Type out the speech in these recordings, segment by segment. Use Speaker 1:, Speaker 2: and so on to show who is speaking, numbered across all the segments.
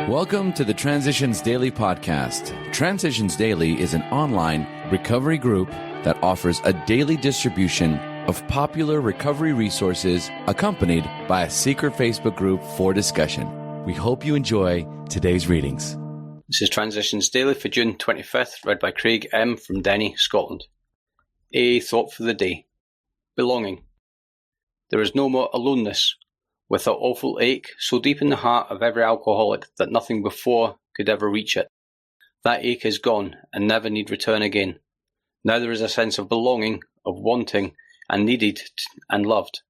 Speaker 1: Welcome to the Transitions Daily podcast. Transitions Daily is an online recovery group that offers a daily distribution of popular recovery resources accompanied by a secret Facebook group for discussion. We hope you enjoy today's readings.
Speaker 2: This is Transitions Daily for June 25th, read by Craig M. from Denny, Scotland. A thought for the day. Belonging. There is no more aloneness, with that awful ache so deep in the heart of every alcoholic that nothing before could ever reach it. That ache is gone and never need return again. Now there is a sense of belonging, of wanting, and needed and loved.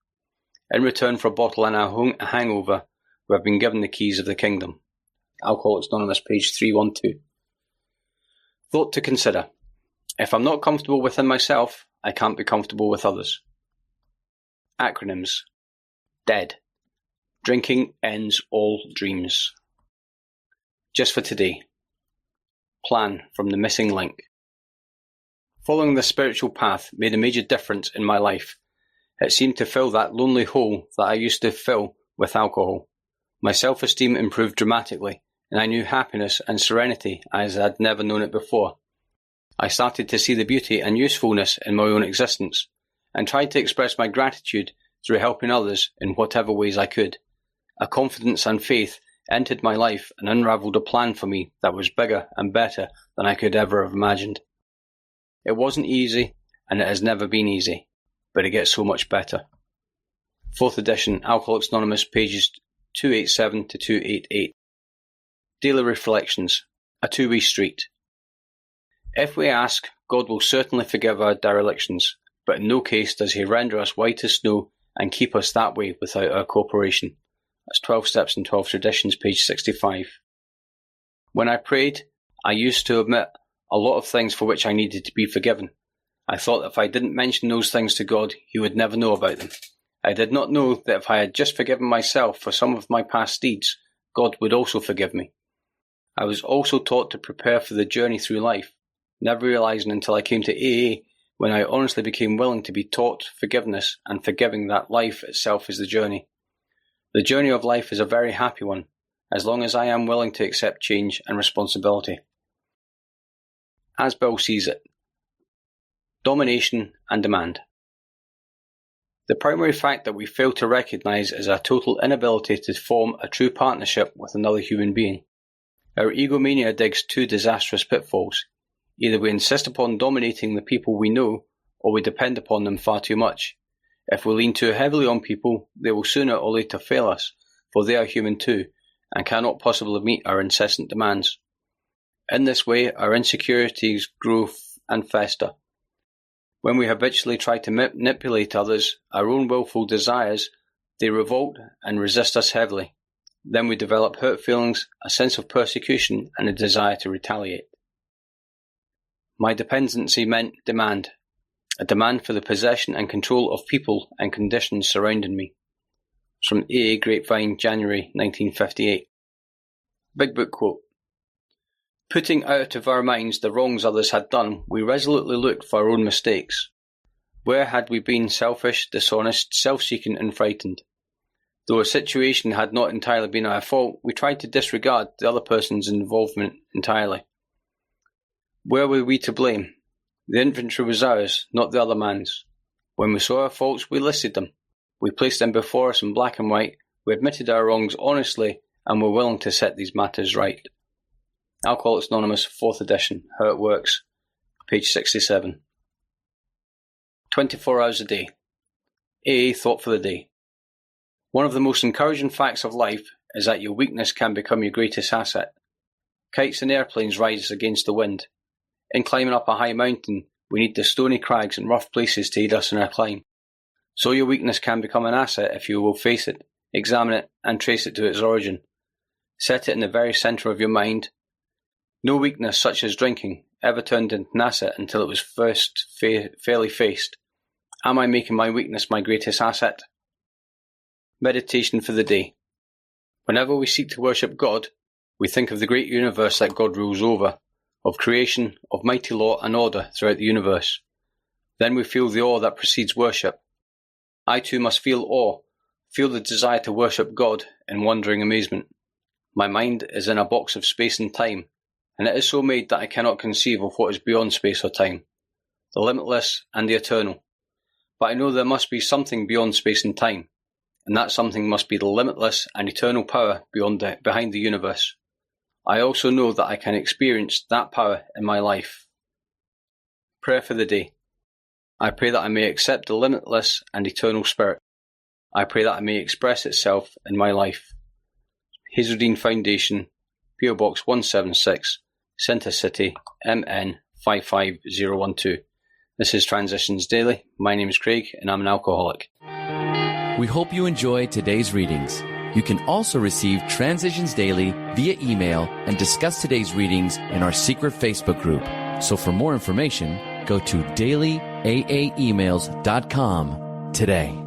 Speaker 2: In return for a bottle and a hangover, we have been given the keys of the kingdom. Alcoholics Anonymous, page 312. Thought to consider. If I'm not comfortable within myself, I can't be comfortable with others. Acronyms. DEAD. Drinking ends all dreams. Just for today. Plan from the missing link. Following the spiritual path made a major difference in my life. It seemed to fill that lonely hole that I used to fill with alcohol. My self-esteem improved dramatically, and I knew happiness and serenity as I had never known it before. I started to see the beauty and usefulness in my own existence, and tried to express my gratitude through helping others in whatever ways I could. A confidence and faith entered my life and unravelled a plan for me that was bigger and better than I could ever have imagined. It wasn't easy, and it has never been easy, but it gets so much better. 4th edition, Alcoholics Anonymous, pages 287 to 288. Daily Reflections, a two-way street. If we ask, God will certainly forgive our derelictions, but in no case does he render us white as snow and keep us that way without our cooperation. That's 12 Steps and 12 Traditions, page 65. When I prayed, I used to admit a lot of things for which I needed to be forgiven. I thought if I didn't mention those things to God, he would never know about them. I did not know that if I had just forgiven myself for some of my past deeds, God would also forgive me. I was also taught to prepare for the journey through life, never realizing until I came to AA when I honestly became willing to be taught forgiveness and forgiving that life itself is the journey. The journey of life is a very happy one, as long as I am willing to accept change and responsibility. As Bill sees it. Domination and demand. The primary fact that we fail to recognize is our total inability to form a true partnership with another human being. Our egomania digs two disastrous pitfalls. Either we insist upon dominating the people we know, or we depend upon them far too much. If we lean too heavily on people, they will sooner or later fail us, for they are human too, and cannot possibly meet our incessant demands. In this way, our insecurities grow and fester. When we habitually try to manipulate others, our own willful desires, they revolt and resist us heavily. Then we develop hurt feelings, a sense of persecution, and a desire to retaliate. My dependency meant demand. A demand for the possession and control of people and conditions surrounding me. It's from AA Grapevine, January 1958. Big Book quote. Putting out of our minds the wrongs others had done, we resolutely looked for our own mistakes. Where had we been selfish, dishonest, self-seeking and frightened? Though a situation had not entirely been our fault, we tried to disregard the other person's involvement entirely. Where were we to blame? The inventory was ours, not the other man's. When we saw our faults, we listed them. We placed them before us in black and white. We admitted our wrongs honestly and were willing to set these matters right. Alcoholics Anonymous, 4th edition, How It Works, page 67. 24 hours a day. AA thought for the day. One of the most encouraging facts of life is that your weakness can become your greatest asset. Kites and airplanes rise against the wind. In climbing up a high mountain, we need the stony crags and rough places to aid us in our climb. So your weakness can become an asset if you will face it, examine it, and trace it to its origin. Set it in the very centre of your mind. No weakness such as drinking ever turned into an asset until it was first fairly faced. Am I making my weakness my greatest asset? Meditation for the day. Whenever we seek to worship God, we think of the great universe that God rules over, of creation, of mighty law and order throughout the universe. Then we feel the awe that precedes worship. I too must feel awe, feel the desire to worship God in wondering amazement. My mind is in a box of space and time, and it is so made that I cannot conceive of what is beyond space or time, the limitless and the eternal. But I know there must be something beyond space and time, and that something must be the limitless and eternal power behind the universe. I also know that I can experience that power in my life. Prayer for the day. I pray that I may accept the limitless and eternal spirit. I pray that it may express itself in my life. Hazeldean Foundation, PO Box 176, Centre City, MN 55012. This is Transitions Daily. My name is Craig and I'm an alcoholic.
Speaker 1: We hope you enjoyed today's readings. You can also receive Transitions Daily via email and discuss today's readings in our secret Facebook group. So for more information, go to dailyaaemails.com today.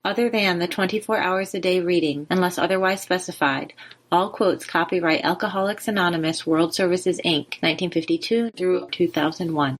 Speaker 3: Other than the 24 hours a day reading, unless otherwise specified, all quotes copyright Alcoholics Anonymous World Services, Inc., 1952 through 2001.